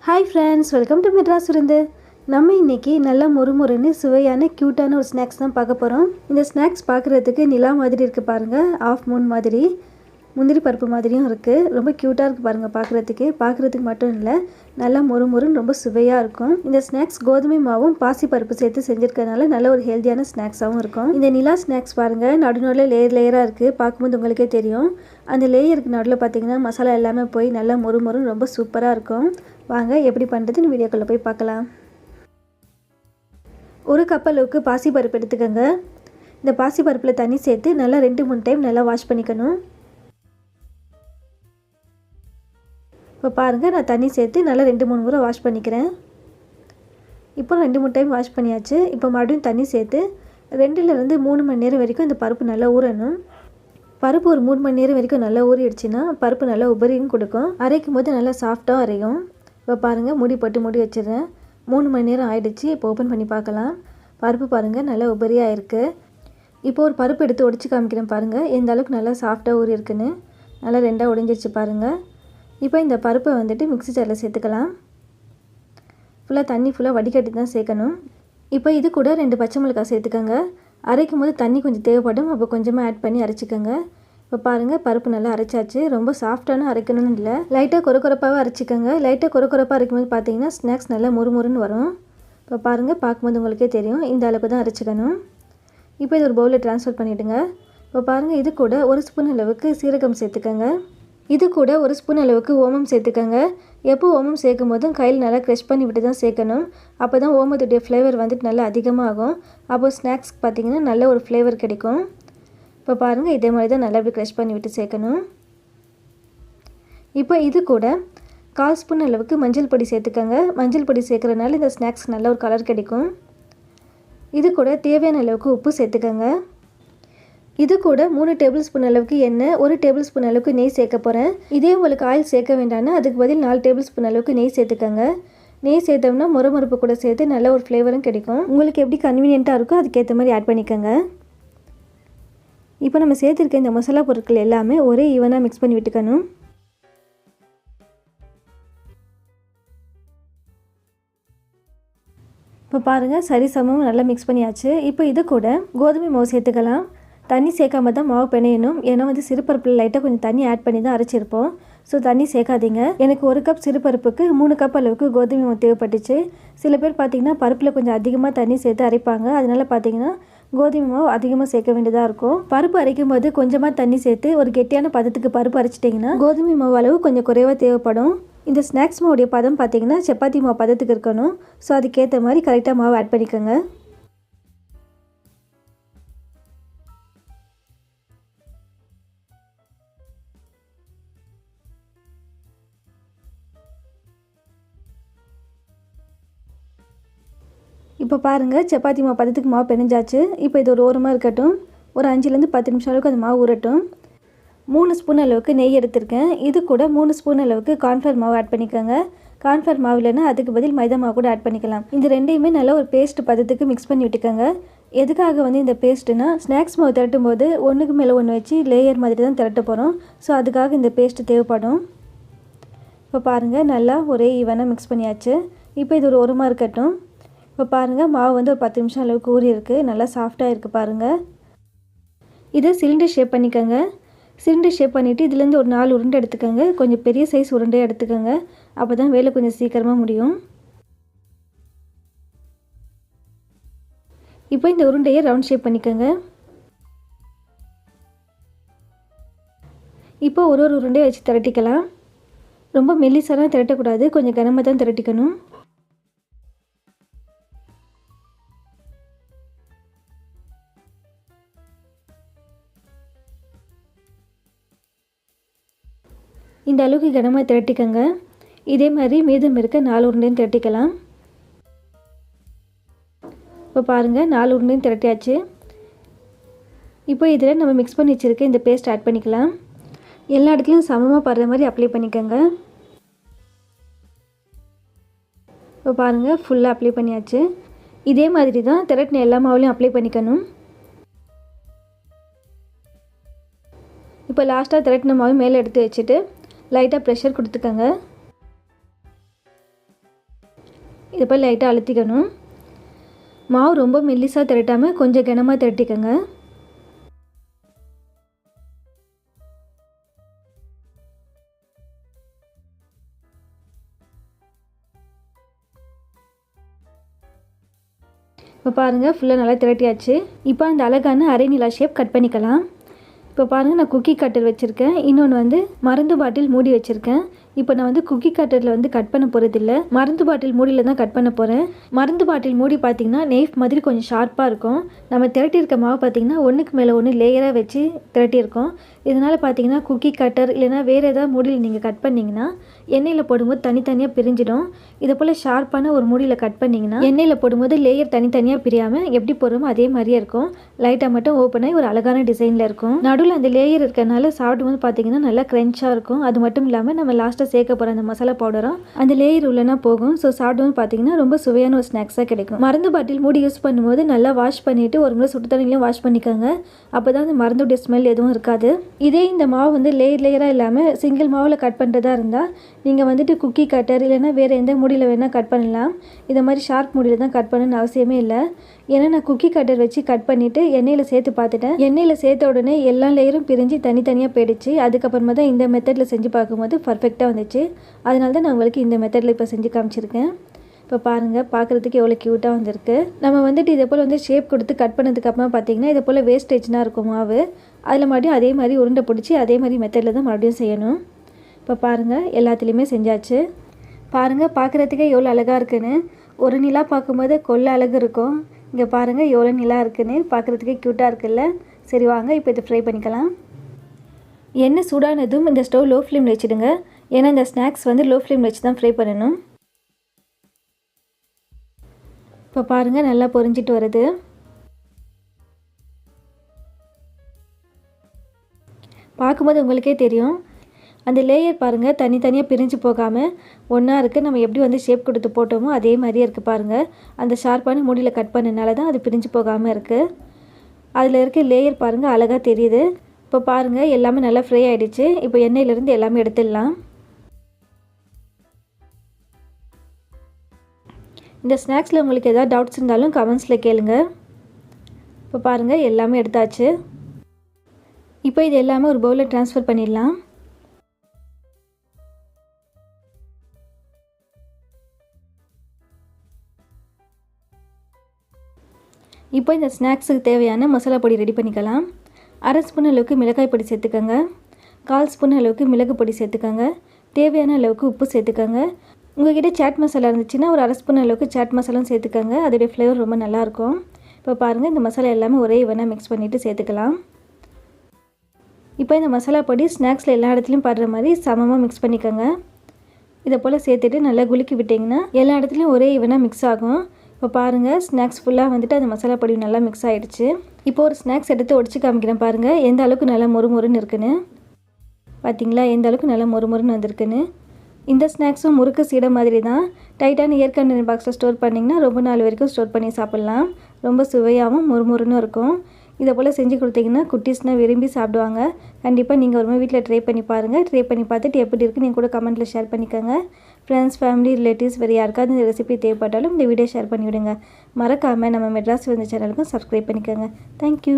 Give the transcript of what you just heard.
Hi friends, welcome to Madras Virunthu. நம்ம இன்னைக்கு நல்ல முறுமுறுன்னு சுவையான கியூட்டான ஒரு ஸ்நாக்ஸ் தான் பார்க்க போறோம். இந்த ஸ்நாக்ஸ் பார்க்கிறதுக்கு நிலா மாதிரி இருக்கு பாருங்க, ஆஃப் மூன் மாதிரி, முந்திரி பருப்பு மாதிரியும் இருக்கு. ரொம்ப கியூட்டா இருக்கு பாருங்க பார்க்கிறதுக்கு மட்டும் இல்ல, நல்ல முறுமுறுன்னு ரொம்ப சுவையா இருக்கும். இந்த ஸ்நாக்ஸ் கோதுமை மாவும் பாசிப்பருப்பு சேர்த்து செஞ்சிருக்கனால நல்ல ஒரு ஹெல்தியான ஸ்நாக்ஸாவும் இருக்கும். இந்த நிலா ஸ்நாக்ஸ் பாருங்க, நடுநடுல லேயரா இருக்கு. பாக்கும்போது உங்களுக்கே தெரியும். அந்த லேயருக்கு நடுவுல பாத்தீங்கன்னா மசாலா எல்லாமே போய் நல்ல முறுமுறுன்னு ரொம்ப சூப்பரா இருக்கும். வாங்க எப்படி பண்றதுன்னு வீடியோக்குள்ள போய் பார்க்கலாம். ஒரு கப் அளவுக்கு பாசிப்பருப்பு எடுத்துக்கங்க. இந்த பாசிப்பருப்புல தண்ணி சேர்த்து நல்லா 2-3 டைம் நல்லா வாஷ் பண்ணிக்கணும். இப்போ பாருங்க, நான் தண்ணி சேர்த்து நல்லா 2-3 முறை வாஷ் பண்ணிக்கிறேன். இப்போ 2-3 டைம் வாஷ் பண்ணியாச்சு. இப்போ மறுபடியும் தண்ணி சேர்த்து 2-3 மணி நேரம் வரைக்கும் இந்த பருப்பு நல்லா ஊறணும். பருப்பு ஒரு 3 மணி நேரம் வரைக்கும் நல்லா ஊறிடுச்சுன்னா பருப்பு நல்லா உபரியும் கொடுக்கும். அரைக்கும் போது நல்லா சாஃப்டாக அரையும். இப்போ பாருங்கள், மூடி வச்சிடுறேன். 3 மணி நேரம் ஆயிடுச்சு. இப்போ ஓப்பன் பண்ணி பார்க்கலாம். பருப்பு பாருங்கள் நல்லா உபரியாக இருக்குது. இப்போ ஒரு பருப்பு எடுத்து உடைச்சி காமிக்கிறேன் பாருங்கள், எந்த அளவுக்கு நல்லா சாஃப்டாக ஊறி இருக்குன்னு. நல்லா 2ஆக உடைஞ்சிருச்சு பாருங்கள். இப்போ இந்த பருப்பை வந்துட்டு மிக்ஸி ஜாரில் சேர்த்துக்கலாம். தண்ணி வடிகட்டி தான் சேர்க்கணும். இப்போ இது கூட 2 பச்சை மிளகாய் சேர்த்துக்கோங்க. அரைக்கும் போது தண்ணி கொஞ்சம் தேவைப்படும், அப்போ கொஞ்சமாக ஆட் பண்ணி அரைச்சிக்கோங்க. இப்போ பாருங்கள், பருப்பு நல்லா அரைச்சாச்சு. ரொம்ப சாஃப்டான அரைக்கணும்னு இல்லை, லைட்டாக கொரப்பாக அரைச்சிக்கோங்க. லைட்டாக கொரப்பாக அரைக்கும்போது பார்த்தீங்கன்னா ஸ்நாக்ஸ் நல்லா முறுமுறுன்னு வரும். இப்போ பாருங்கள், பார்க்கும்போது உங்களுக்கே தெரியும், இந்த அளவுக்கு தான் அரைச்சிக்கணும். இப்போ இது ஒரு பவுலில் ட்ரான்ஸ்ஃபர் பண்ணிவிடுங்க. இப்போ பாருங்கள், இது கூட 1 ஸ்பூன் அளவுக்கு சீரகம் சேர்த்துக்கோங்க. இது கூட 1 ஸ்பூன் அளவுக்கு ஓமம் சேர்த்துக்கோங்க. எப்போ ஓமம் சேர்க்கும் போதும் கையில் நல்லா க்ரஷ் பண்ணி விட்டு தான் சேர்க்கணும். அப்போ தான் ஓமத்துடைய ஃப்ளேவர் வந்துட்டு நல்லா அதிகமாகும். அப்போ ஸ்நாக்ஸ்க்கு பார்த்திங்கன்னா நல்ல ஒரு ஃப்ளேவர் கிடைக்கும். இப்போ பாருங்கள், இதே மாதிரி தான் நல்லா இப்படி க்ரஷ் பண்ணி விட்டு சேர்க்கணும். இப்போ இது கூட 1/4 ஸ்பூன் அளவுக்கு மஞ்சள் பொடி சேர்த்துக்கோங்க. மஞ்சள் பொடி சேர்க்குறதுனால இந்த ஸ்நாக்ஸ் நல்ல ஒரு கலர் கிடைக்கும். இது கூட தேவையான அளவுக்கு உப்பு சேர்த்துக்கோங்க. இது கூட 3 டேபிள் ஸ்பூன் அளவுக்கு எண்ணெய், 1 டேபிள் ஸ்பூன் அளவுக்கு நெய் சேர்க்க போகிறேன். இதே உங்களுக்கு ஆயில் சேர்க்க வேண்டாம்னா அதுக்கு பதில் 4 டேபிள் ஸ்பூன் அளவுக்கு நெய் சேர்த்துக்கோங்க. நெய் சேர்த்தோம்னா முறுமுறுப்பு கூட சேர்த்து நல்ல ஒரு ஃப்ளேவரும் கிடைக்கும். உங்களுக்கு எப்படி கன்வீனியண்ட்டாக இருக்கோ அதுக்கேற்ற மாதிரி ஆட் பண்ணிக்கோங்க. இப்போ நம்ம சேர்த்துருக்க இந்த மசாலா பொருட்கள் எல்லாமே ஒரே ஈவனாக மிக்ஸ் பண்ணி விட்டுக்கணும். இப்போ பாருங்கள், சரி சமமாக நல்லா மிக்ஸ் பண்ணியாச்சு. இப்போ இது கூட கோதுமை மாவு சேர்த்துக்கலாம். தண்ணி சேர்க்காம தான் மாவு பிணையணும். ஏன்னா சிறுபருப்பில் லைட்டாக கொஞ்சம் தண்ணி ஆட் பண்ணி தான் அரைச்சிருப்போம். ஸோ தண்ணி சேர்க்காதீங்க. எனக்கு 1 கப் சிறுபருப்புக்கு 3 கப் அளவுக்கு கோதுமை மாவு தேவைப்பட்டுச்சு. சில பேர் பார்த்திங்கன்னா பருப்பில் கொஞ்சம் அதிகமாக தண்ணி சேர்த்து அரைப்பாங்க. அதனால பார்த்திங்கன்னா கோதுமை மாவு அதிகமாக சேர்க்க வேண்டியதாக இருக்கும். பருப்பு அரைக்கும் போது கொஞ்சமாக தண்ணி சேர்த்து ஒரு கெட்டியான பதத்துக்கு பருப்பு அரைச்சிட்டிங்கன்னா கோதுமை மாவு அளவு கொஞ்சம் குறைவாக தேவைப்படும். இந்த ஸ்நாக்ஸ் மாவுடைய பதம் பார்த்திங்கன்னா சப்பாத்தி மாவு பதத்துக்கு இருக்கணும். ஸோ அதுக்கேற்ற மாதிரி கரெக்டாக மாவு ஆட் பண்ணிக்கோங்க. இப்போ பாருங்கள், சப்பாத்தி மாவு பதத்துக்கு மாவு பிணைஞ்சாச்சு. இப்போ இது ஒரு ஓரமாக இருக்கட்டும். ஒரு 5-10 நிமிஷம் அளவுக்கு அந்த மாவு ஊறட்டும். 3 ஸ்பூன் அளவுக்கு நெய் எடுத்திருக்கேன். இது கூட 3 ஸ்பூன் அளவுக்கு கார்ன்ஃப்ளவர் மாவு ஆட் பண்ணிக்கோங்க. கார்ன்ஃப்ளவர் மாவு இல்லைன்னா அதுக்கு பதில் மைதா மாவு கூட ஆட் பண்ணிக்கலாம். இந்த ரெண்டையுமே நல்லா ஒரு பேஸ்ட் பதத்துக்கு மிக்ஸ் பண்ணி விட்டுக்கோங்க. எதுக்காக இந்த பேஸ்ட்டுனா, ஸ்நாக்ஸ் மாவு திரட்டும் போது ஒன்றுக்கு மேலே ஒன்று வச்சு லேயர் மாதிரி தான் திரட்ட போகிறோம். ஸோ அதுக்காக இந்த பேஸ்ட்டு தேவைப்படும். இப்போ பாருங்கள், நல்லா ஒரே ஈவனாக மிக்ஸ் பண்ணியாச்சு. இப்போ இது ஒரு ஓரமாக இருக்கட்டும். இப்போ பாருங்கள், மாவு ஒரு 10 நிமிஷம் அளவுக்கு ஊறி இருக்குது. நல்லா சாஃப்டாக இருக்குது பாருங்கள். இதை சிலிண்டர் ஷேப் பண்ணிக்கோங்க. சிலிண்டர் ஷேப் பண்ணிவிட்டு இதுலேருந்து ஒரு 4 உருண்டை எடுத்துக்கோங்க. கொஞ்சம் பெரிய சைஸ் உருண்டையாக எடுத்துக்கோங்க. அப்போ தான் வேலை கொஞ்சம் சீக்கிரமாக முடியும். இப்போ இந்த உருண்டையை ரவுண்ட் ஷேப் பண்ணிக்கோங்க. இப்போ ஒரு உருண்டையை வச்சு திரட்டிக்கலாம். ரொம்ப மெல்லிசாலாம் திரட்டக்கூடாது, கொஞ்சம் கனமாக தான் திரட்டிக்கணும். இந்த அளவுக்கு கனமாக திரட்டிக்கங்க. இதே மாதிரி மீதம் இருக்க 4 உருண்டையும் திரட்டிக்கலாம். இப்போ பாருங்கள், 4 உருண்டையும் திரட்டியாச்சு. இப்போ இதில் நம்ம மிக்ஸ் பண்ணி வச்சுருக்க இந்த பேஸ்ட் ஆட் பண்ணிக்கலாம். எல்லா இடத்துலையும் சமமாக படுற மாதிரி அப்ளை பண்ணிக்கோங்க. இப்போ பாருங்கள், ஃபுல்லாக அப்ளை பண்ணியாச்சு. இதே மாதிரி தான் திரட்டின எல்லா மாவுலையும் அப்ளை பண்ணிக்கணும். இப்போ லாஸ்ட்டாக திரட்டின மாவு மேலே எடுத்து வச்சுட்டு லைட்டாக ப்ரெஷர் கொடுத்துக்கோங்க. இதை போல் லைட்டாக அழுத்திக்கணும். மாவு ரொம்ப மெல்லிசாக திரட்டாமல் கொஞ்சம் கனமாக திரட்டிக்கோங்க. இப்போ பாருங்கள் ஃபுல்லாக நல்லா திரட்டியாச்சு. இப்போ அந்த அழகான அரை நிலா ஷேப் கட் பண்ணிக்கலாம். இப்போ பாருங்கள் நான் குக்கி கட்டர் வச்சுருக்கேன். இன்னொன்று வந்து மருந்து பாட்டில் மூடி வச்சுருக்கேன். இப்போ நான் வந்து குக்கி கட்டரில் வந்து கட் பண்ண போகிறதில்ல, மருந்து பாட்டில் மூடியில் தான் கட் பண்ண போகிறேன். மருந்து பாட்டில் மூடி பார்த்திங்கன்னா நெய்ஃப் மாதிரி கொஞ்சம் ஷார்ப்பாக இருக்கும். நம்ம திரட்டியிருக்க மாவு பார்த்திங்கன்னா ஒன்றுக்கு மேலே ஒன்று லேயராக வச்சு திரட்டியிருக்கோம். இதனால் பார்த்திங்கன்னா குக்கி கட்டர் இல்லைனா வேறு ஏதாவது மூடியில் நீங்கள் கட் பண்ணிங்கன்னா எண்ணெயில் போடும்போது தனித்தனியாக பிரிஞ்சிடும். இதை போல் ஷார்ப்பான ஒரு மூடியில் கட் பண்ணிங்கன்னா எண்ணெயில் போடும்போது லேயர் தனித்தனியாக பிரியாமல் எப்படி போடுறோமோ அதே மாதிரியே இருக்கும். லைட்டாக மட்டும் ஓப்பன் ஆகி ஒரு அழகான டிசைனில் இருக்கும். நடுவில் அந்த லேயர் இருக்கிறனால சாப்பிடும்போது பார்த்திங்கன்னா நல்லா க்ரன்ச்சாக இருக்கும். அது மட்டும் இல்லாமல் நம்ம லாஸ்ட்டாக சேர்க்க போகிற அந்த மசாலா பவுடரும் அந்த லேயர் உள்ளனா போகும். ஸோ சாப்பிடும்போது பார்த்திங்கன்னா ரொம்ப சுவையான ஒரு ஸ்நாக்ஸாக கிடைக்கும். மருந்து பாட்டில் மூடி யூஸ் பண்ணும்போது நல்லா வாஷ் பண்ணிவிட்டு ஒரு முறை சுடு தண்ணிலையும் வாஷ் பண்ணிக்கோங்க. அப்போ தான் அந்த மருந்துடைய ஸ்மெல் எதுவும் இருக்காது. இதே இந்த மாவு வந்து லேயராக இல்லாமல் சிங்கிள் மாவில் கட் பண்ணுறதா இருந்தால் நீங்கள் வந்துட்டு குக்கி கட்டர் இல்லைனா வேறு எந்த மூடியில் வேணால் கட் பண்ணலாம். இதை மாதிரி ஷார்ப் மூடியில் தான் கட் பண்ணணும்னு அவசியமே இல்லை. ஏன்னா நான் குக்கி கட்டர் வச்சு கட் பண்ணிவிட்டு எண்ணெயில் சேர்த்து பார்த்துட்டேன். எண்ணெயில் சேர்த்த உடனே எல்லா லேயரும் பிரிஞ்சு தனித்தனியாக போயிடுச்சு. அதுக்கப்புறமா தான் இந்த மெத்தடில் செஞ்சு பார்க்கும்போது பர்ஃபெக்டாக வந்துச்சு. அதனால தான் நான் உங்களுக்கு இந்த மெத்தடில் இப்போ செஞ்சு காமிச்சிருக்கேன். இப்போ பாருங்கள் பார்க்குறதுக்கு எவ்வளோ க்யூட்டாக வந்திருக்கு. நம்ம வந்துட்டு இதை போல் வந்து ஷேப் கொடுத்து கட் பண்ணதுக்கப்புறமா பார்த்திங்கன்னா இதை போல் வேஸ்டேஜ்னா இருக்கும் மாவு. அதில் மறுபடியும் அதே மாதிரி உருண்டை பிடிச்சி அதே மாதிரி மெத்தடில் தான் மறுபடியும் செய்யணும். இப்போ பாருங்கள் எல்லாத்துலேயுமே செஞ்சாச்சு. பாருங்கள் பார்க்குறதுக்கே எவ்வளோ அழகாக இருக்குன்னு. ஒரு நிலா பார்க்கும்போது கொள்ள அழகு இருக்கும். இங்கே பாருங்கள் எவ்வளோ நிலா இருக்குன்னு, பார்க்குறதுக்கே க்யூட்டாக இருக்குல்ல. சரி வாங்க இப்போ இதை ஃப்ரை பண்ணிக்கலாம். எண்ணெய் சூடானதும் இந்த ஸ்டவ் லோ ஃப்ளேமில் வச்சுடுங்க. ஏன்னா இந்த ஸ்நாக்ஸ் வந்து லோ ஃப்ளேமில் வச்சு தான் ஃப்ரை பண்ணணும். இப்போ பாருங்கள் நல்லா பொரிஞ்சிட்டு வருது. பார்க்கும்போது உங்களுக்கே தெரியும் அந்த லேயர் பாருங்கள் தனித்தனியாக பிரிஞ்சு போகாமல் ஒன்றா இருக்குது. நம்ம எப்படி வந்து ஷேப் கொடுத்து போட்டோமோ அதே மாதிரியே இருக்குது பாருங்கள். அந்த ஷார்ப்பான மூடியில் கட் பண்ணனால தான் அது பிரிஞ்சு போகாமல் இருக்குது. அதில் இருக்க லேயர் பாருங்கள் அழகாக தெரியுது. இப்போ பாருங்கள் எல்லாமே நல்லா ஃப்ரை ஆகிடுச்சு. இப்போ எண்ணெயிலேருந்து எல்லாமே எடுத்துடலாம். இந்த ஸ்நாக்ஸில் உங்களுக்கு எதாவது டவுட்ஸ் இருந்தாலும் கமெண்ட்ஸில் கேளுங்க. இப்போ பாருங்கள் எல்லாமே எடுத்தாச்சு. இப்போ இது எல்லாமே ஒரு பவுலில் ட்ரான்ஸ்ஃபர் பண்ணிடலாம். இப்போ இந்த ஸ்நாக்ஸுக்கு தேவையான மசாலா பொடி ரெடி பண்ணிக்கலாம். அரை ஸ்பூன் அளவுக்கு மிளகாய் பொடி சேர்த்துக்கோங்க. 1/4 ஸ்பூன் அளவுக்கு மிளகு பொடி சேர்த்துக்கோங்க. தேவையான அளவுக்கு உப்பு சேர்த்துக்கோங்க. உங்கள்கிட்ட சாட் மசாலா இருந்துச்சுன்னா ஒரு அரை ஸ்பூன் அளவுக்கு சாட் மசாலாவும் சேர்த்துக்கோங்க. அதோடைய ஃப்ளேவர் ரொம்ப நல்லாயிருக்கும். இப்போ பாருங்கள் இந்த மசாலா எல்லாமே ஒரே ஈவனாக மிக்ஸ் பண்ணிவிட்டு சேர்த்துக்கலாம். இப்போ இந்த மசாலா பொடி ஸ்நாக்ஸில் எல்லா இடத்துலையும் படுற மாதிரி சமமாக மிக்ஸ் பண்ணிக்கோங்க. இதை போல் சேர்த்துட்டு நல்லா குலுக்கி விட்டிங்கன்னா எல்லா இடத்துலையும் ஒரே ஈவனாக மிக்ஸ் ஆகும். இப்போ பாருங்கள் ஸ்நாக்ஸ் ஃபுல்லாக வந்துட்டு அந்த மசாலா பொடி நல்லா மிக்ஸ் ஆகிடுச்சு. இப்போ ஒரு ஸ்நாக்ஸ் எடுத்து உடச்சி காமிக்கிறேன் பாருங்கள் எந்த அளவுக்கு நல்லா மொறுமொறுன்னு இருக்குன்னு. பார்த்திங்களா எந்த அளவுக்கு நல்லா மொறுமொறுன்னு வந்திருக்குன்னு. இந்த ஸ்நாக்ஸும் முறுக்கு சீடை மாதிரி தான். டைட்டான ஏர் கண்டெய்னர் பாக்ஸில் ஸ்டோர் பண்ணிங்கன்னா ரொம்ப நாள் வரைக்கும் ஸ்டோர் பண்ணி சாப்பிட்லாம். ரொம்ப சுவையாகவும் மொறுமொறுன்னு இருக்கும். இதை போல் செஞ்சு கொடுத்தீங்கன்னா குட்டீஸ்னால் விரும்பி சாப்பிடுவாங்க. கண்டிப்பாக நீங்கள் ஒரு மாதிரி வீட்டில் ட்ரை பண்ணி பாருங்கள். ட்ரை பண்ணி பார்த்துட்டு எப்படி இருக்குது நீங்கள் கூட கமெண்ட்டில் ஷேர் பண்ணிக்கோங்க. ஃப்ரெண்ட்ஸ், ஃபேமிலி, ரிலேட்டிவ்ஸ் வேறு யாருக்காவது இந்த ரெசிபி தேவைப்பட்டாலும் இந்த வீடியோ ஷேர் பண்ணிவிடுங்க. மறக்காமல் நம்ம மெட்ராஸ் விருந்து சேனலுக்கும் சப்ஸ்கிரைப் பண்ணிக்கோங்க. தேங்க்யூ.